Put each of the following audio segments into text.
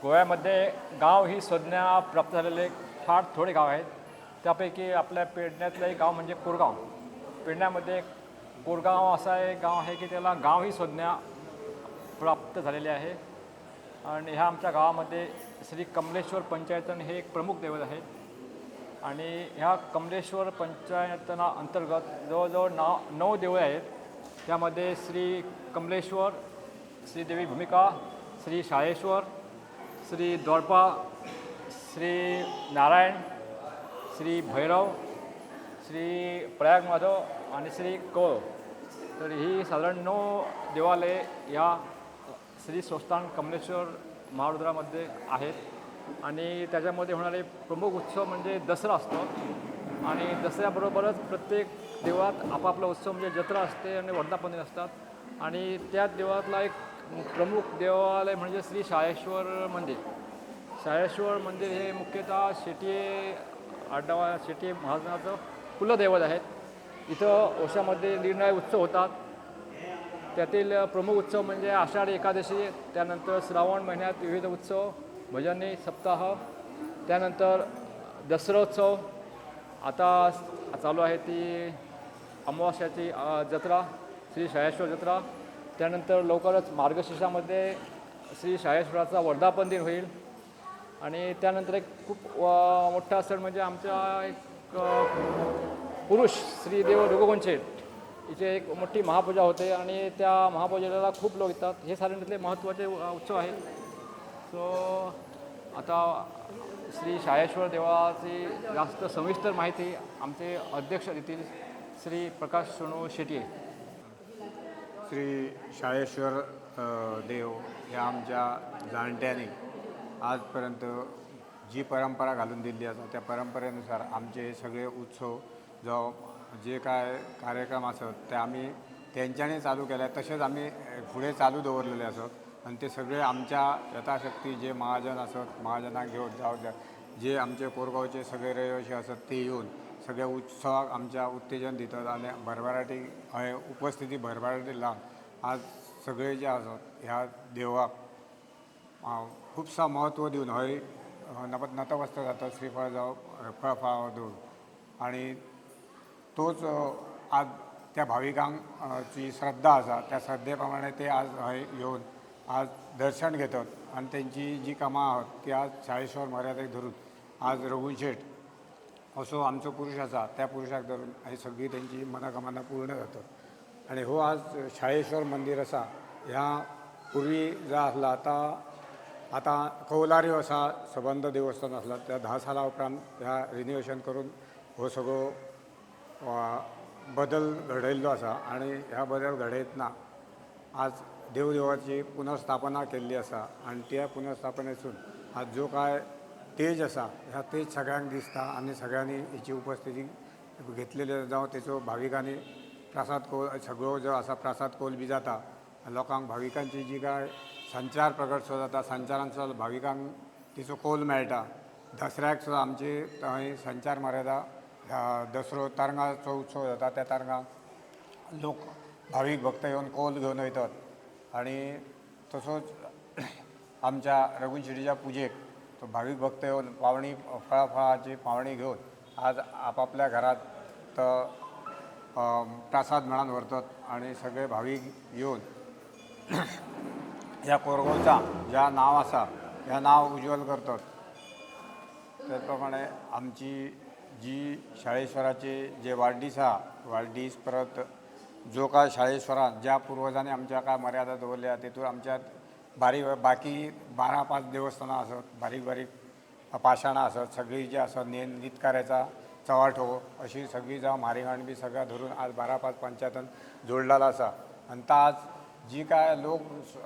गोव्यामध्ये गाव ही संज्ञा प्राप्त झालेले फार थोडे गाव आहेत. त्यापैकी आपल्या पेडण्यातलं एक गाव म्हणजे कोरगाव. पेडण्यामध्ये कोरगाव असा एक गाव आहे की त्याला गाव ही संज्ञा प्राप्त झालेली आहे. आणि ह्या आमच्या गावामध्ये श्री कमलेश्वर पंचायतन हे एक प्रमुख दैवत आहे. आणि ह्या कमलेश्वर पंचायतना अंतर्गत जवळजवळ 9 देवळे आहेत. त्यामध्ये श्री कमलेश्वर, श्री देवी भूमिका, श्री शाळेश्वर, श्री द्वारपा, श्री नारायण, श्री भैरव, श्री प्रयाग माधव आणि श्री कौळ. तर ही साधारण 9 देवालये या श्री संस्थान कमलेश्वर महारुद्रामध्ये आहेत. आणि त्याच्यामध्ये होणारे प्रमुख उत्सव म्हणजे दसरा असतो. आणि दसऱ्याबरोबरच प्रत्येक देवळात आपापला उत्सव म्हणजे जत्रा असते आणि वर्धापन असतात. आणि त्याच देवळातला एक प्रमुख देवालय म्हणजे श्री शाळेश्वर मंदिर. शाळेश्वर मंदिर हे मुख्यतः शेटी महाराजांचं कुलदैवत आहेत. इथं वर्षामध्ये निरनिराळे उत्सव होतात. त्यातील प्रमुख उत्सव म्हणजे आषाढी एकादशी, त्यानंतर श्रावण महिन्यात विविध उत्सव, भजनी सप्ताह, त्यानंतर दसरोत्सव, आता चालू आहे ती अमावास्याची जत्रा, श्री शाळेश्वर जत्रा. त्यानंतर लवकरच मार्गशीर्षामध्ये श्री शाळेश्वराचा वर्धापन दिन होईल. आणि त्यानंतर एक खूप मोठा सण म्हणजे आमच्या एक पुरुष श्रीदेव रघुवंशे इथे एक मोठी महापूजा होते आणि त्या महापूजेला खूप लोक येतात. हे साधारणतले महत्त्वाचे उत्सव आहेत. सो आता श्री शाळेश्वर देवाची जास्त सविस्तर माहिती आमचे अध्यक्ष देतील श्री प्रकाश सोनू शेट्टी. श्री शाळेश्वर देव ह्या आमच्या जाणट्यांनी आजपर्यंत जी परंपरा घालून दिली असा त्या परंपरेनुसार आमचे सगळे उत्सव जे काय कार्यक्रम असत ते आम्ही त्यांच्याने चालू केले, तसेच आम्ही पुढे चालू दवरलेले असत. आणि ते सगळे आमच्या यथाशक्ती जे महाजन असत महाजनांक घेऊन जे आमचे कोरगावचे सगळे रहिवासी असत ते येऊन सगळ्या उत्सवाक आमच्या उत्तेजन दितात. आणि भरभराटी हय उपस्थिती भरभराटी लावन आज सगळे जे असत ह्या देवाक खूपसा महत्त्व देऊन हय नतमस्तक जातात, श्रीफळ जावं फळफळावर देऊन. आणि तोच आज त्या भाविकांची श्रद्धा असा त्या श्रद्धेप्रमाणे ते आज हय येऊन आज दर्शन घेतात. आणि त्यांची जी कामां आहात ती आज शाळेश्वर मर्यादेक धरून आज रघुशेठ असो आमचो पुरुष असा त्या पुरुषाक धरून ही सगळी त्यांची मनोकामना पूर्ण जातात. आणि हो आज शाळेश्वर मंदिर असा ह्या पूर्वी जो असला आता कौलारी असा संबंध देवस्थान असला त्या 10 साला उपरांत ह्या रिन्युवेशन करून हो सगळो बदल घडयल्लो असा. आणि ह्या बदल घडयतना आज देवदेवाची पुनर्स्थापना केल्ली असा. आणि त्या पुनर्स्थापनेसून आज जो काय तेज असा ह्या तेज सगळ्यांक दिसता. आणि सगळ्यांनी हेची उपस्थिती घेतलेली जावं तेचो भाविकांनी प्रसाद कौल सगळो जो असा प्रसाद कौल बी जाता. लोकांक भाविकांची जी काय संचार प्रकट सुद्दां जाता संचारान सुद्दां भाविकांक तिचो कौल मेळटा. दसऱ्याक सुद्दां आमची थंय संचार मर्यादा दसरो तरंगाचो उत्सव जाता त्या तरंगाक लोक भावीक भक्त येवन कौल घेवन वयतात. आणि तसोच आमच्या रघुशेठीच्या पुजेक तो भावीक भक्त येवन पावणी फळाफळाची पावणी घेवन आज आपापल्या घरात प्रसाद मेळान व्हरतात. आणि सगळे भावीक येवन ह्या कोरगांवचा ज्या नांव आसा ह्या नांव उज्वल करतात. त्याच प्रमाणे आमची जी शाळेश्वराचे जे वाडदीस परत जो काय शाळेश्वरान ज्या पुर्वजांनी आमच्या काय मर्यादा दवरल्या तेतून आमच्यात बाकी 12-5 देवस्थानां आसत, बारीक पाशाणां आसत, सगळी जी आसत नितकाऱ्याचा चवाठो अशी सगळी जावं म्हारिंगाण बी सगळ्या धरून आज 12-5 पंचायतन जोडलेला आसा. आणि आज जी काय लोक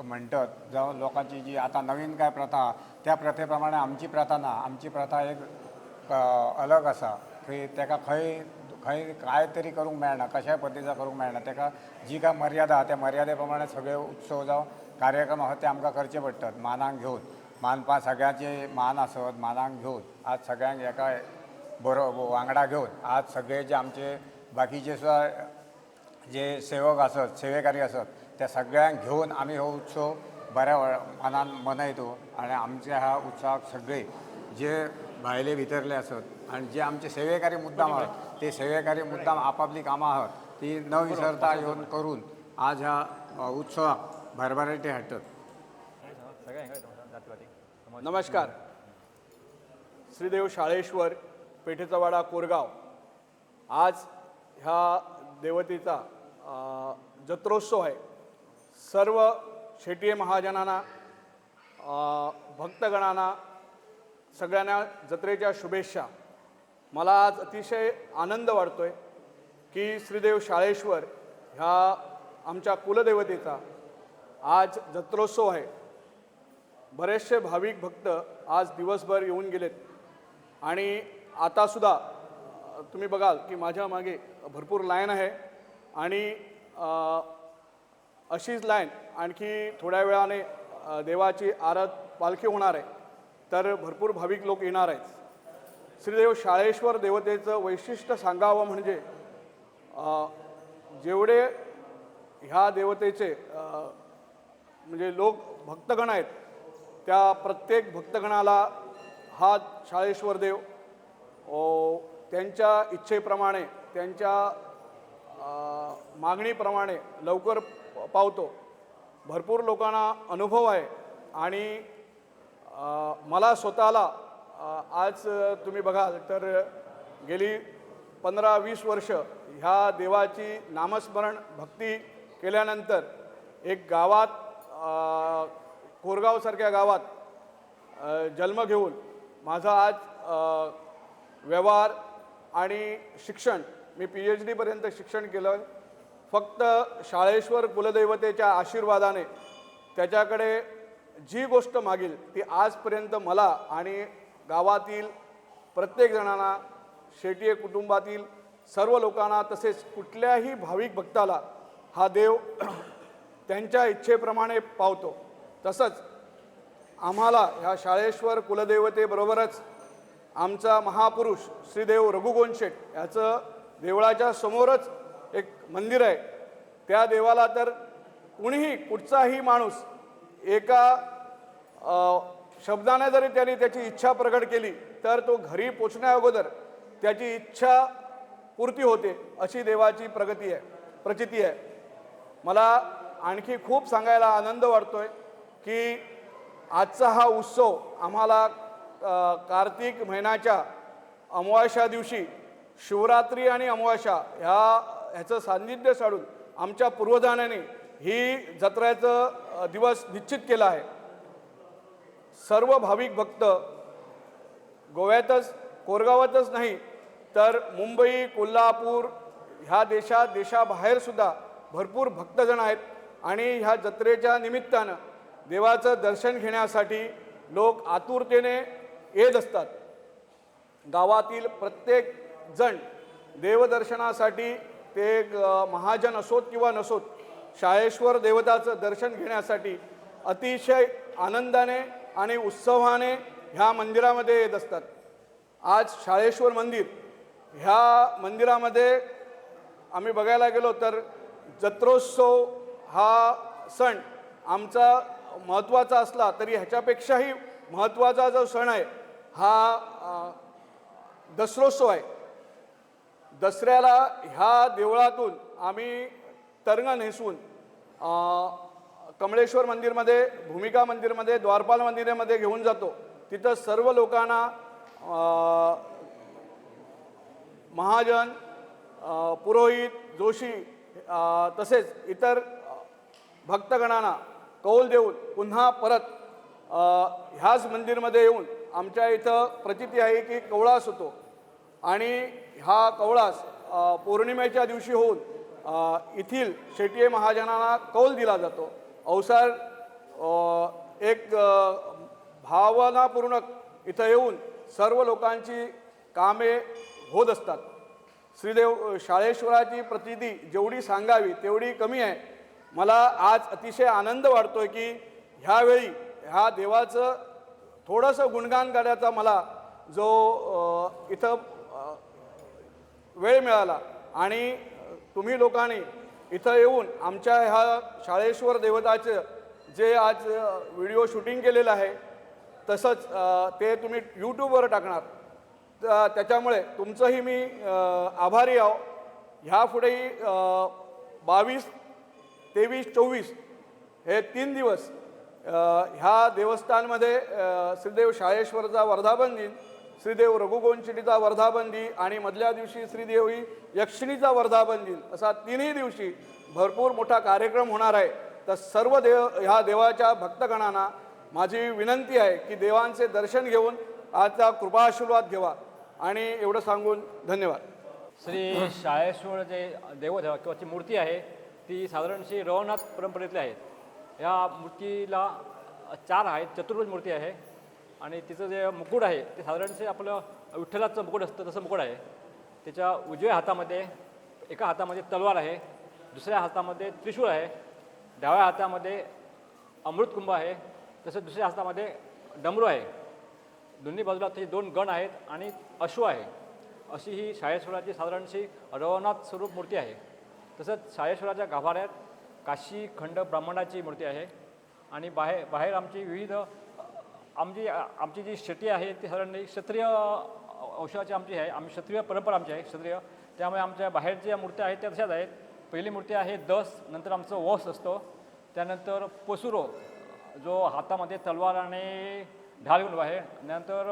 म्हणतात जावं लोकांची जी आता नवीन काय प्रथा त्या प्रथेप्रमाणे आमची प्रथा ना. आमची प्रथा एक अलग आसा. तेका खंय काय तरी करूंक मेळना, कशाय पद्दतीचा करूंक मेळना. तेका जी काय मर्यादा त्या मर्यादे प्रमाणे सगळे उत्सव जावं कार्यक्रम आसात ते आमकां करचे पडटात. मानाक घेवन मानपा सगळ्यांचे मान आसत मानाक घेवन आज सगळ्यांक एका बरो वांगडा घेवन आज सगळे जे आमचे बाकीचे सुद्दां जे सेवक आसत सेवेकारी आसत त्या सगळ्यांक घेवन आमी हो उत्सव बऱ्या मनान मनयतो आणि आमच्या ह्या उत्सवाक सगळे जे भायले भितरले असत आणि जे आमचे सेवेकारी मुद्दाम आहात ते सेवेकारी मुद्दाम आपापली कामां आहात ती न विसरता येऊन करून आज ह्या उत्सवाक भरभराटी हाडटात. नमस्कार. श्रीदेव शाळेश्वर पेठेचा वाडा कोरगाव आज ह्या देवतेचा जत्रोत्सव आहे. सर्व शेटिये महाजनांना भक्तगणांना सगळ्यांना जत्रेच्या शुभेच्छा. मला आज अतिशय आनंद वाटतोय की श्रीदेव शाळेश्वर ह्या आमच्या कुलदेवतेचा आज जत्रोत्सव आहे. बरेचसे भाविक भक्त आज दिवसभर येऊन गेलेत आणि आतासुद्धा तुम्ही बघाल की माझ्या मागे भरपूर लाईन आहे आणि अशीच लाईन आणखी थोड्या वेळाने देवाची आरत पालखी होणार आहे तर भरपूर भाविक लोक येणार आहेत. श्रीदेव शाळेश्वर देवतेचं वैशिष्ट्य सांगावं म्हणजे जेवढे ह्या देवतेचे म्हणजे लोक भक्तगण आहेत त्या प्रत्येक भक्तगणाला हा शाळेश्वर देव त्यांच्या इच्छेप्रमाणे त्यांच्या मागणीप्रमाणे लवकर पावतो. भरपूर लोकांना अनुभव आहे आणि मला स्वतःला आज तुम्ही बघाल तर गेली 15-20 वर्ष ह्या देवाची नामस्मरण भक्ती केल्यानंतर एक गावात कोरगावसारख्या गावात जन्म घेऊन माझा आज व्यवहार आणि शिक्षण मी PhD पर्यंत शिक्षण केलं आहे. फक्त शाळेश्वर कुलदैवतेच्या आशीर्वादाने त्याच्याकडे जी गोष्ट मागील ती आजपर्यंत मला आणि गावातील प्रत्येक जणांना शेटिये कुटुंबातील सर्व लोकांना तसेच कुठल्याही भाविक भक्ताला हा देव त्यांच्या इच्छेप्रमाणे पावतो. तसंच आम्हाला ह्या शाळेश्वर कुलदेवतेबरोबरच आमचा महापुरुष श्रीदेव रघुगोंड शेठ याचं देवळाच्या समोरच एक मंदिर आहे. त्या देवाला तर कुणीही कुठचाही माणूस एका शब्दाने जरी त्यांनी त्याची इच्छा प्रकट केली तर तो घरी पोचण्याअगोदर त्याची इच्छा पूर्ती होते अशी देवाची प्रचिती आहे. मला आणखी खूप सांगायला आनंद वाटतोय की आजचा हा उत्सव आम्हाला कार्तिक महिन्याच्या अमावास्या दिवशी शिवरात्री आणि अमावास्या ह्याचं सान्निध्य साधून आमच्या पूर्वजांनी ही जत्रेचं दिवस निश्चित केला आहे. सर्व भाविक भक्त गोव्यातच कोरगावातच नाही तर मुंबई कोल्हापूर ह्या देशाबाहेरसुद्धा भरपूर भक्तजण आहेत आणि ह्या जत्रेच्या निमित्तानं देवाचं दर्शन घेण्यासाठी लोक आतुरतेने येत असतात. गावातील प्रत्येक जण देवदर्शनासाठी ते महाजन असोत किंवा नसोत शाळेश्वर देवताचं दर्शन घेण्यासाठी अतिशय आनंदाने आणि उत्सवाने ह्या मंदिरामध्ये येत असतात. आज शाळेश्वर मंदिर ह्या मंदिरामध्ये आम्ही बघायला गेलो तर जत्रोत्सव हा सण आमचा महत्त्वाचा असला तरी ह्याच्यापेक्षाही महत्त्वाचा जो सण आहे हा दसरोत्सव आहे. दसऱ्याला ह्या देवळातून आम्ही तरंग नेसून कमळेश्वर मंदिरमध्ये भूमिका मंदिरमध्ये द्वारपाल मंदिरामध्ये घेऊन जातो. तिथं सर्व लोकांना महाजन पुरोहित जोशी तसेच इतर भक्तगणांना कौल देऊन पुन्हा परत ह्याच मंदिरमध्ये येऊन आमच्या इथं प्रचिती आहे की कवळास होतो आणि हा कवळास पौर्णिमेच्या दिवशी होऊन येथील शेटिये महाजनांना कौल दिला जातो. अवसर एक भावनापूर्वक इथं येऊन सर्व लोकांची कामे होत असतात. श्रीदेव शाळेश्वराची प्रचिती जेवढी सांगावी तेवढी कमी आहे. मला आज अतिशय आनंद वाटतोय की ह्यावेळी ह्या देवाचं थोडंसं गुणगान करण्याचा मला जो इथं वेळ मिळाला आणि तुम्ही लोकांनी इथं येऊन आमच्या ह्या शाळेश्वर देवताचं जे आज व्हिडिओ शूटिंग केलेलं आहे तसंच ते तुम्ही यूट्यूबवर टाकणार त्याच्यामुळे तुमचंही मी आभारी आहो. ह्यापुढेही 22, 23, 24 हे 3 दिवस ह्या देवस्थानमध्ये श्रीदेव शाळेश्वरचा वर्धापन दिन, श्रीदेव रघुगोंचिटीचा वर्धापन दिन आणि मधल्या दिवशी श्रीदेवी यक्षिणीचा वर्धापन दिन असा 3ही दिवशी भरपूर मोठा कार्यक्रम होणार आहे. तर सर्व ह्या देवाच्या भक्तगणांना माझी विनंती आहे की देवांचे दर्शन घेऊन आजचा कृपाआशीर्वाद घ्यावा आणि एवढं सांगून धन्यवाद. श्री शाळेश्वर जे दैवत किंवा ची मूर्ती आहे ती साधारणशी रवनाथ परंपरेतली आहे. या मूर्तीला 4 आहेत, चतुर्भुज मूर्ती आहे आणि तिचं जे मुकुट आहे ते साधारणसे आपलं विठ्ठलाचं मुकुट असतं तसं मुकुट आहे. त्याच्या उजव्या हातामध्ये एका हातामध्ये तलवार आहे, दुसऱ्या हातामध्ये त्रिशूळ आहे, डाव्या हातामध्ये अमृतकुंभ आहे, तसंच दुसऱ्या हातामध्ये डमरू आहे. दोन्ही बाजूला त्याचे 2 गण आहेत आणि अश्व आहे. अशी ही शाळेश्वराची साधारणशी रवनाथ स्वरूप मूर्ती आहे. तसंच शाळेश्वराच्या गाभाऱ्यात काशी खंड ब्राह्मणाची मूर्ती आहे आणि बाहेर आमची विविध आमची जी शेती आहे ती साधारण क्षत्रिय वंशाची आमची आहे. आम्ही क्षत्रिय परंपरा आमची आहे क्षत्रिय, त्यामुळे आमच्या बाहेर ज्या मूर्त्या आहेत त्या तशाच आहेत. पहिली मूर्ती आहे दस, नंतर आमचं वस असतो, त्यानंतर पसुरो जो हातामध्ये तलवार आणि ढाल घेऊन आहे, नंतर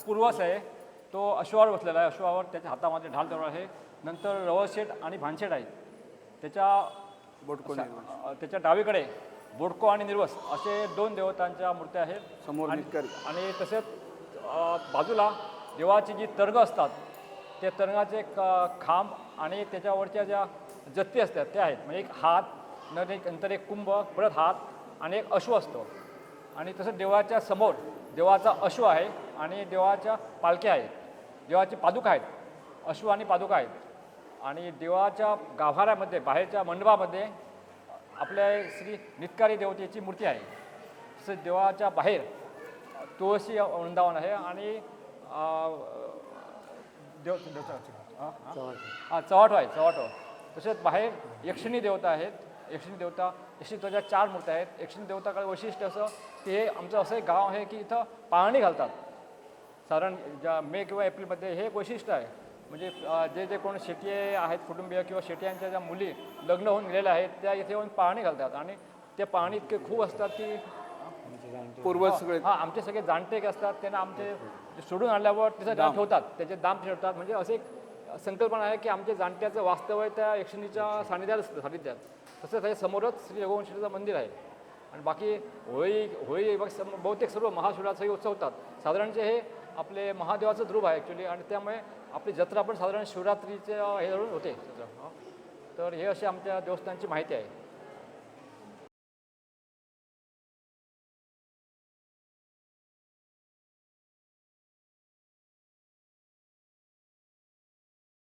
पूर्वस आहे तो अश्वावर बसलेला आहे, अश्वावर त्याच्या हातामध्ये ढाल तलवार आहे, नंतर रवशेठ आणि भानशेठ आहे, त्याच्या डावीकडे बोडको आणि निर्वस असे 2 देवतांच्या मूर्त्या आहेत समोर आणि तसेच बाजूला देवाची जी तरंग असतात त्या तरंगाचे खांब आणि त्याच्यावरच्या ज्या जत्ती असतात त्या आहेत. म्हणजे एक हात, नंतर एक कुंभ, परत हात आणि एक अश्व असतो. आणि तसंच देवाच्या समोर देवाचा अश्व आहे आणि देवाच्या पालख्या आहेत, देवाची पादुका आहेत, अश्व आणि पादुका आहेत. आणि देवाच्या गाभाऱ्यामध्ये बाहेरच्या मंडपामध्ये आपल्या श्री नितकारी देवतेची मूर्ती आहे. तसेच देवाच्या बाहेर तुळशी वृंदावन आहे आणि चव्हाटो आहे, चव्हाटो. तसेच बाहेर यक्षिणी देवता आहेत, यक्षिणी देवताच्या 4 मूर्त्या आहेत. यक्षिणी देवताकडे वैशिष्ट्य असं की हे आमचं असं एक गाव आहे की इथं पाळणी घालतात साधारण मे किंवा एप्रिलमध्ये. हे एक वैशिष्ट्य आहे. म्हणजे जे कोण शेती आहेत कुटुंबीय किंवा शेट्यांच्या ज्या मुली लग्न होऊन गेलेल्या आहेत त्या इथे येऊन पाळणी घालतात आणि ते पाळणी इतके खूप असतात की पूर्वज सगळे आमचे सगळे जाणते असतात, त्यांना आमचे सोडून आणल्यावर त्याचं दाम ठेवतात, त्याचे दाम ठेवतात. म्हणजे असे एक संकल्पना आहे की आमच्या जाणत्याचं वास्तव्य त्या यक्षिणीच्या सानिध्यात असतं सानिध्यात. तसंच त्याच्या समोरच श्री रघुवंशीचं मंदिर आहे. आणि बाकी होळी बहुतेक सर्व महाशिवरात्रीचे उत्सव होतात. साधारणचे हे आपले महादेवाचं रूप आहे ॲक्च्युली आणि त्यामुळे आपली जत्रा पण साधारण शिवरात्रीच्या हे धरून होते. तर हे अशी आमच्या देवस्थानची माहिती आहे.